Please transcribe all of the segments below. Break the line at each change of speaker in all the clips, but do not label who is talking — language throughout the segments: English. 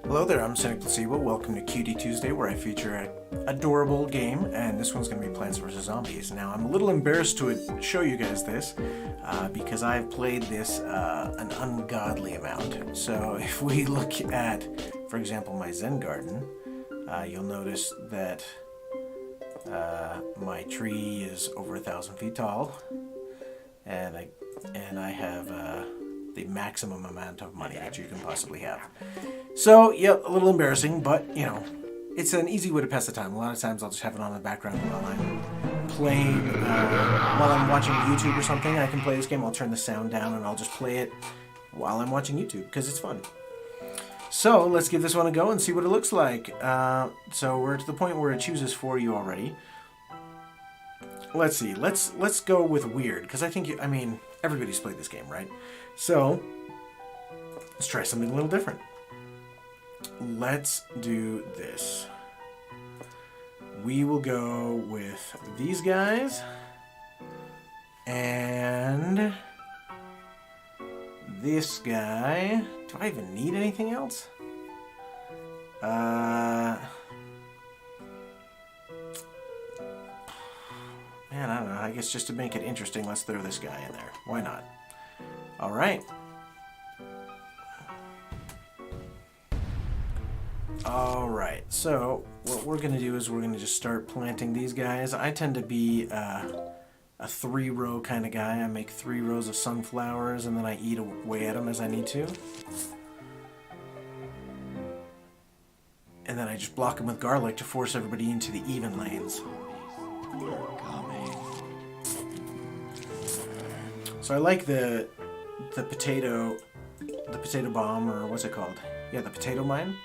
Hello there, I'm Cynic Placebo. Welcome to Cutie Tuesday, where I feature an adorable game, and this one's going to be Plants vs. Zombies. Now, I'm a little embarrassed to show you guys this, because I've played this an ungodly amount. So if we look at, for example, my Zen garden, you'll notice that my tree is over 1,000 feet tall, and I have the maximum amount of money that you can possibly have. So, yeah, a little embarrassing, but, you know, it's an easy way to pass the time. A lot of times I'll just have it on in the background while I'm playing, while I'm watching YouTube or something. I can play this game, I'll turn the sound down, and I'll just play it while I'm watching YouTube, because it's fun. So, let's give this one a go and see what it looks like. So, we're to the point where it chooses for you already. Let's see, let's go with weird, because I think, everybody's played this game, right? So, let's try something a little different. Let's do this. We will go with these guys, and this guy. Do I even need anything else? Man, I don't know. I guess just to make it interesting, let's throw this guy in there. Why not? All right. Alright, so what we're going to do is we're going to just start planting these guys. I tend to be a 3-row kind of guy. I make 3 rows of sunflowers and then I eat away at them as I need to. And then I just block them with garlic to force everybody into the even lanes. So I like the potato bomb, or what's it called? Yeah, the potato mine.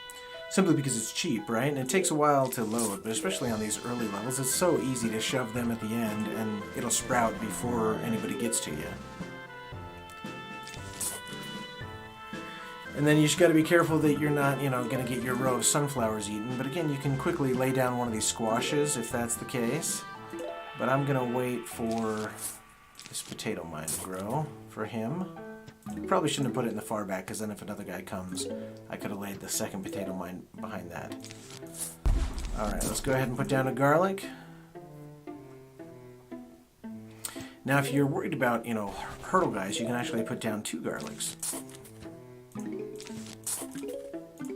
Simply because it's cheap, right? And it takes a while to load, but especially on these early levels, it's so easy to shove them at the end and it'll sprout before anybody gets to you. And then you just got to be careful that you're not, going to get your row of sunflowers eaten. But again, you can quickly lay down one of these squashes if that's the case. But I'm going to wait for this potato mine to grow for him. Probably shouldn't have put it in the far back, because then if another guy comes, I could have laid the second potato mine behind that. Alright, let's go ahead and put down a garlic. Now, if you're worried about, hurdle guys, you can actually put down 2 garlics.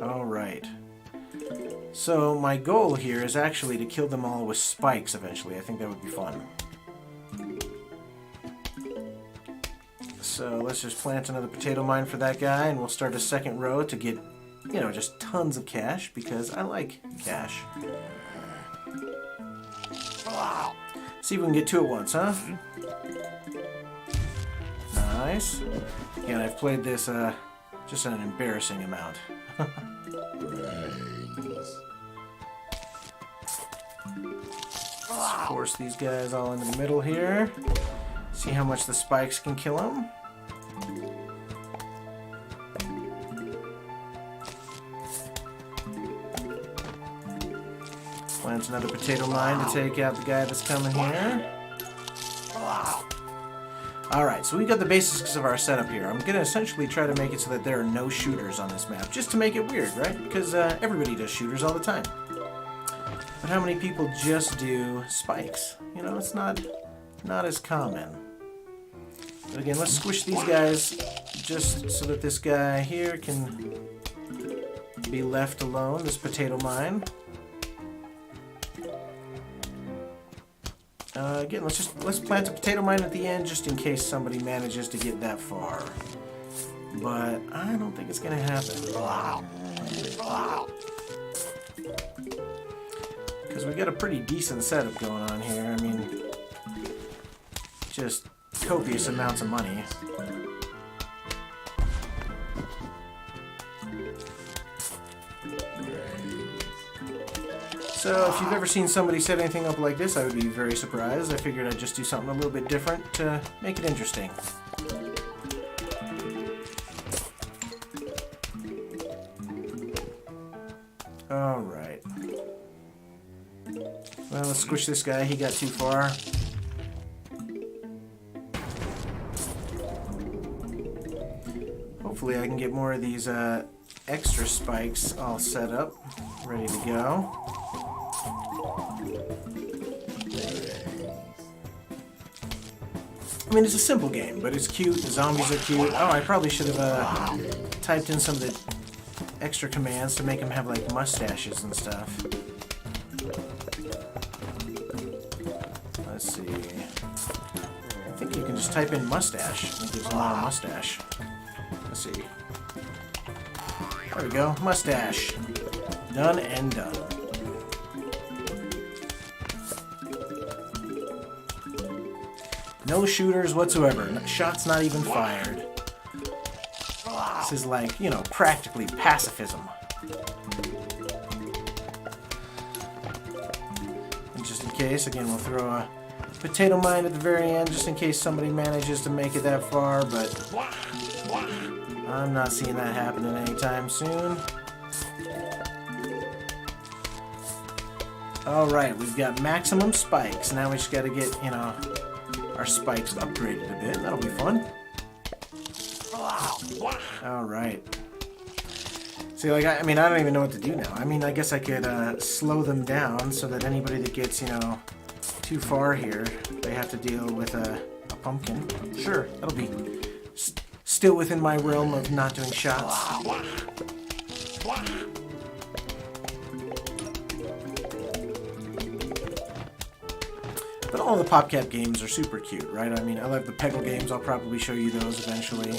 Alright. So, my goal here is actually to kill them all with spikes eventually. I think that would be fun. So let's just plant another potato mine for that guy, and we'll start a second row to get, just tons of cash, because I like cash. See if we can get 2 at once, huh? Nice. Again, I've played this just an embarrassing amount. Let's force these guys all into the middle here. See how much the spikes can kill them. Plant another potato mine to take out the guy that's coming here. Alright, so we've got the basics of our setup here. I'm going to essentially try to make it so that there are no shooters on this map, just to make it weird, right? Because everybody does shooters all the time. But how many people just do spikes? It's not as common. But again, let's squish these guys just so that this guy here can be left alone, this potato mine. Again, let's plant a potato mine at the end just in case somebody manages to get that far. But I don't think it's going to happen. Because we got a pretty decent setup going on here. Just copious amounts of money. So if you've ever seen somebody set anything up like this, I would be very surprised. I figured I'd just do something a little bit different to make it interesting. Alright. Well, let's squish this guy. He got too far. Hopefully I can get more of these extra spikes all set up, ready to go. I mean, it's a simple game, but it's cute. The zombies are cute. Oh, I probably should have typed in some of the extra commands to make them have, like, mustaches and stuff. Let's see. I think you can just type in mustache. It gives them all a mustache. Let's see. There we go. Mustache. Done and done. No shooters whatsoever. Shots not even fired. This is like, you know, practically pacifism. And just in case, again, we'll throw a potato mine at the very end just in case somebody manages to make it that far, but I'm not seeing that happening anytime soon. Alright, we've got maximum spikes. Now we just gotta get, you know, our spikes upgraded a bit. That'll be fun. Alright. See, like, I mean, I don't even know what to do now. I mean, I guess I could slow them down so that anybody that gets, you know, too far here, they have to deal with a pumpkin. Sure, that'll be still within my realm of not doing shots. But all the PopCap games are super cute, right? I mean, I love the Peggle games. I'll probably show you those eventually.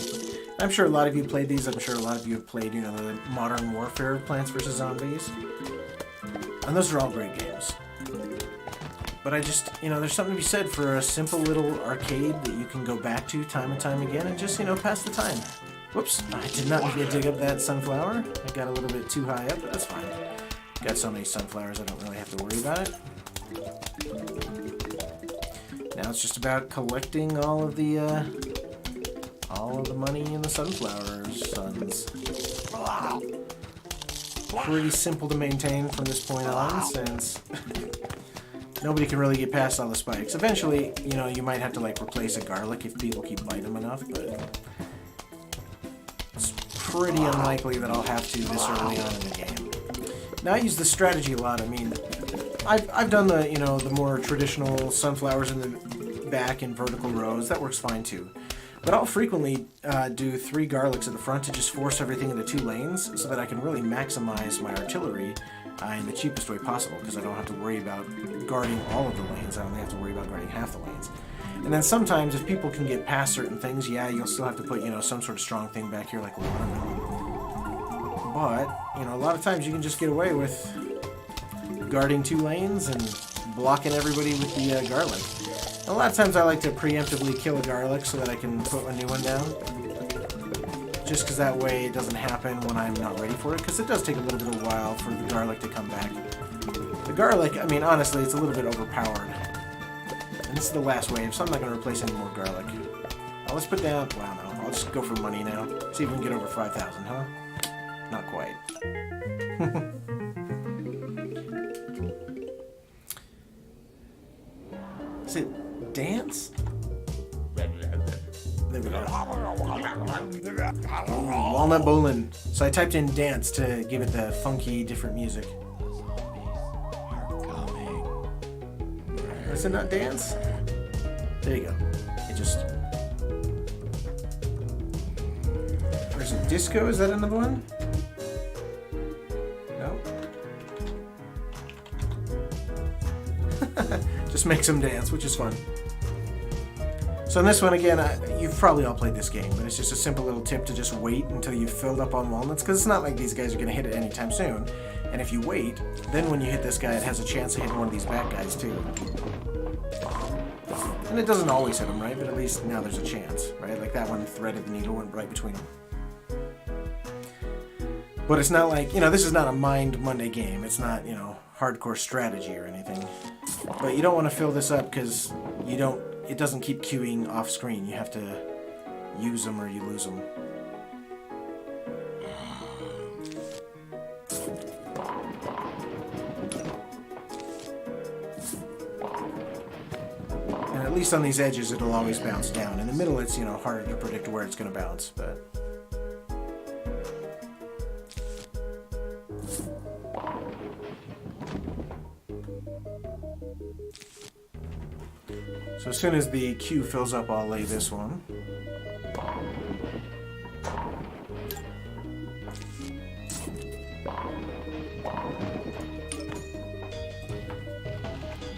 I'm sure a lot of you played these. I'm sure a lot of you have played, you know, the Modern Warfare Plants vs. Zombies. And those are all great games. But I just, you know, there's something to be said for a simple little arcade that you can go back to time and time again and just, you know, pass the time. Whoops, I did not need to dig up that sunflower. I got a little bit too high up, but that's fine. Got so many sunflowers I don't really have to worry about it. Now it's just about collecting all of the money in the sunflower suns. Pretty simple to maintain from this point on, since nobody can really get past all the spikes. Eventually, you know, you might have to, like, replace a garlic if people keep biting them enough, but it's pretty unlikely that I'll have to this early on in the game. Now, I use this strategy a lot. I mean, I've done the, you know, the more traditional sunflowers in the back in vertical rows. That works fine too. But I'll frequently do 3 garlics at the front to just force everything into 2 lanes so that I can really maximize my artillery in the cheapest way possible, because I don't have to worry about guarding all of the lanes. I only have to worry about guarding half the lanes. And then sometimes, if people can get past certain things, yeah, you'll still have to put, you know, some sort of strong thing back here, like a watermelon. But, you know, a lot of times you can just get away with guarding 2 lanes and blocking everybody with the garlic. And a lot of times I like to preemptively kill a garlic so that I can put a new one down. Just because that way it doesn't happen when I'm not ready for it, because it does take a little bit of a while for the garlic to come back. The garlic, I mean, honestly, it's a little bit overpowered. And this is the last wave, so I'm not going to replace any more garlic. Let's put down, wow, no, I'll just go for money now. See if we can get over 5,000, huh? Not quite. Is it dance? There we go. Ooh, walnut bowling. So I typed in dance to give it the funky, different music. Is it not dance? There you go. It just... There's a disco, is that another one? No? Just makes them dance, which is fun. So in this one, again, you've probably all played this game, but it's just a simple little tip to just wait until you've filled up on walnuts, because it's not like these guys are going to hit it anytime soon. And if you wait, then when you hit this guy, it has a chance to hit one of these bad guys too. And it doesn't always hit them, right? But at least now there's a chance, right? Like that one threaded the needle, went right between them. But it's not like, you know, this is not a Mind Monday game. It's not, you know, hardcore strategy or anything. But you don't want to fill this up because it doesn't keep queuing off screen. You have to use them or you lose them. And at least on these edges, it'll always bounce down. In the middle, it's, you know, harder to predict where it's going to bounce, but... So as soon as the queue fills up, I'll lay this one.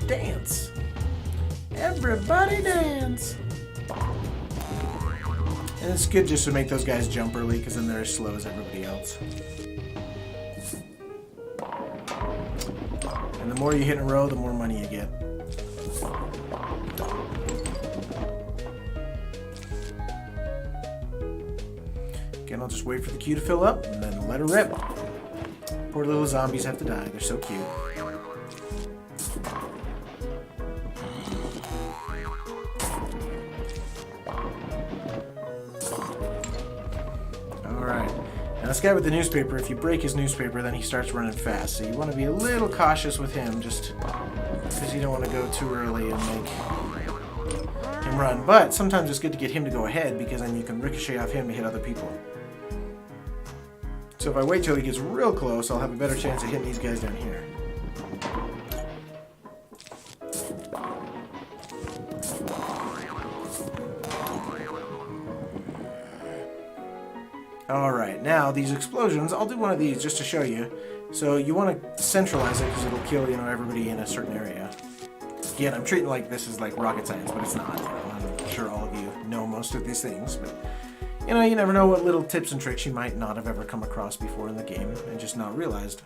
Dance! Everybody dance! And it's good just to make those guys jump early, because then they're as slow as everybody else. And the more you hit in a row, the more money you get. Again, I'll just wait for the queue to fill up, and then let her rip. Poor little zombies have to die. They're so cute. Alright. Now this guy with the newspaper, if you break his newspaper, then he starts running fast. So you want to be a little cautious with him, just because you don't want to go too early and make him run. But sometimes it's good to get him to go ahead, because then you can ricochet off him to hit other people. So if I wait till he gets real close, I'll have a better chance of hitting these guys down here. Alright, now these explosions, I'll do one of these just to show you. So you want to centralize it because it'll kill, everybody in a certain area. Again, I'm treating like this is like rocket science, but it's not. I'm sure all of you know most of these things, but you never know what little tips and tricks you might not have ever come across before in the game and just not realized.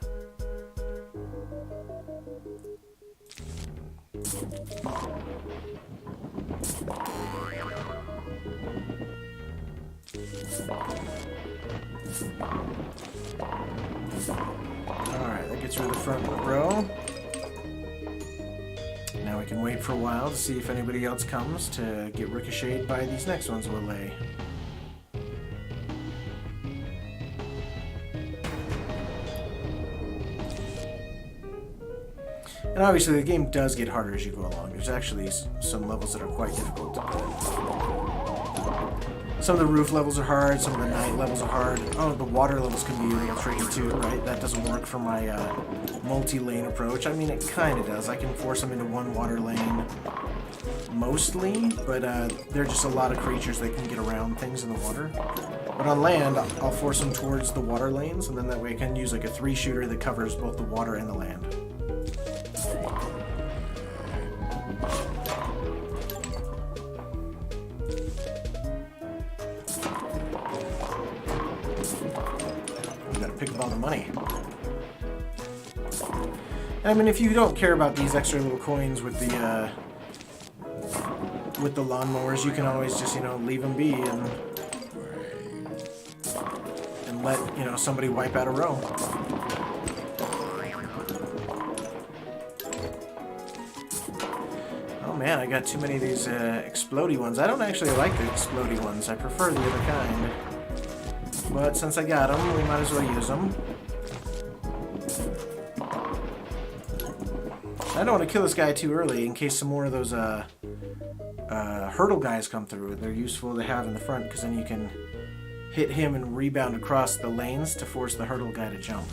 Alright, that gets rid of the front row. Now we can wait for a while to see if anybody else comes to get ricocheted by these next ones we'll lay. And obviously the game does get harder as you go along. There's actually some levels that are quite difficult. Some of the roof levels are hard, some of the night levels are hard. Oh, the water levels can be a little tricky too, right? That doesn't work for my multi-lane approach. I mean, it kind of does. I can force them into one water lane mostly, but there are just a lot of creatures that can get around things in the water. But on land, I'll force them towards the water lanes, and then that way I can use like a 3-shooter that covers both the water and the land. Pick up all the money. I mean, if you don't care about these extra little coins with the lawnmowers, you can always just leave them be and let somebody wipe out a row. Oh man, I got too many of these explodey ones. I don't actually like the explodey ones. I prefer the other kind. But since I got them, we might as well use them. I don't want to kill this guy too early in case some more of those hurdle guys come through. They're useful to have in the front because then you can hit him and rebound across the lanes to force the hurdle guy to jump.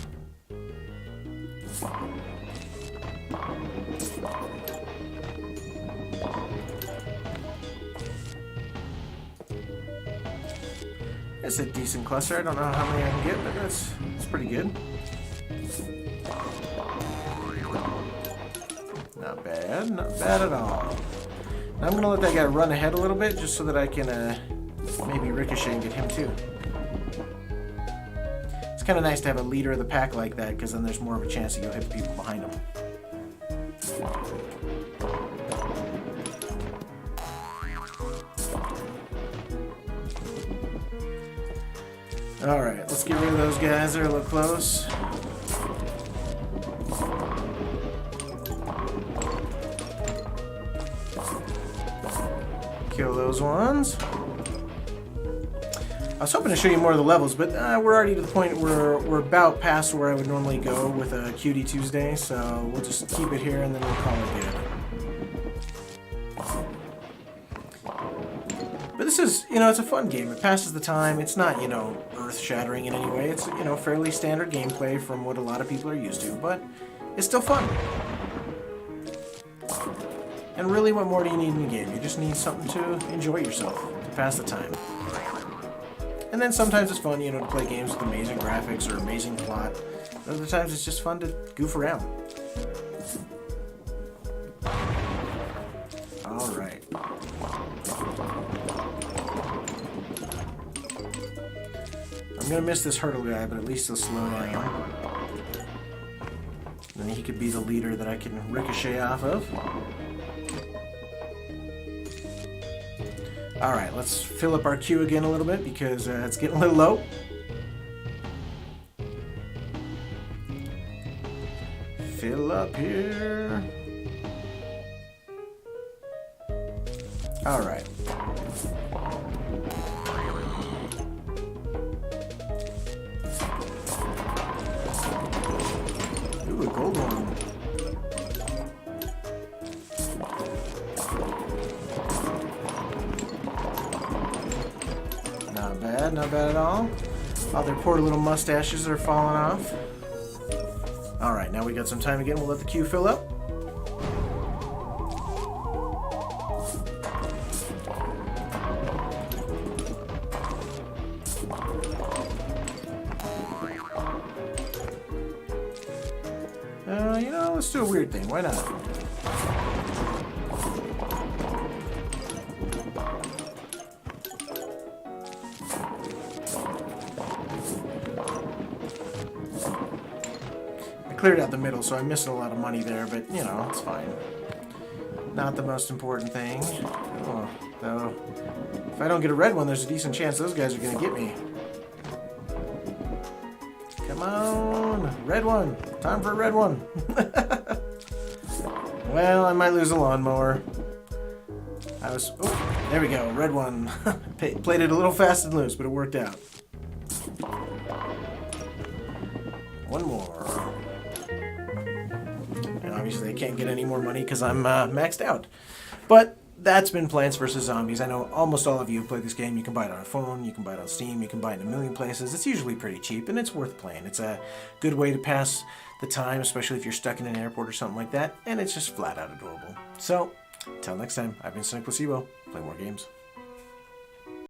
It's a decent cluster. I don't know how many I can get, but it's pretty good. Not bad. Not bad at all. Now I'm going to let that guy run ahead a little bit just so that I can maybe ricochet and get him too. It's kind of nice to have a leader of the pack like that because then there's more of a chance that you'll hit the people behind him. Alright, let's get rid of those guys. They're a little close. Kill those ones. I was hoping to show you more of the levels, but we're already to the point where we're about past where I would normally go with a Cutie Tuesday, so we'll just keep it here and then we'll call it good. But this is, it's a fun game. It passes the time. It's not, earth-shattering in any way. It's, fairly standard gameplay from what a lot of people are used to, but it's still fun. And really, what more do you need in a game? You just need something to enjoy yourself, to pass the time. And then sometimes it's fun, you know, to play games with amazing graphics or amazing plot. Other times it's just fun to goof around. Alright. I'm gonna miss this hurdle guy, but at least he'll slow down. Then he could be the leader that I can ricochet off of. Alright, let's fill up our queue again a little bit because it's getting a little low. Fill up here. Alright. Ooh, a gold one. Not bad, not bad at all. Oh, their poor little mustaches are falling off. Alright, now we got some time again. We'll let the queue fill up. You know, let's do a weird thing. Why not? I cleared out the middle, so I'm missing a lot of money there, but, you know, it's fine. Not the most important thing. Oh, though, if I don't get a red one, there's a decent chance those guys are going to get me. Come on, red one. Time for a red one. Well, I might lose a lawnmower. Oh, there we go, red one. Played it a little fast and loose, but it worked out. One more. And obviously I can't get any more money because I'm maxed out. But that's been Plants vs. Zombies. I know almost all of you have played this game. You can buy it on a phone, you can buy it on Steam, you can buy it in a million places. It's usually pretty cheap, and it's worth playing. It's a good way to pass the time, especially if you're stuck in an airport or something like that, and it's just flat out adorable. So, until next time, I've been Cynic Placebo. Play more games.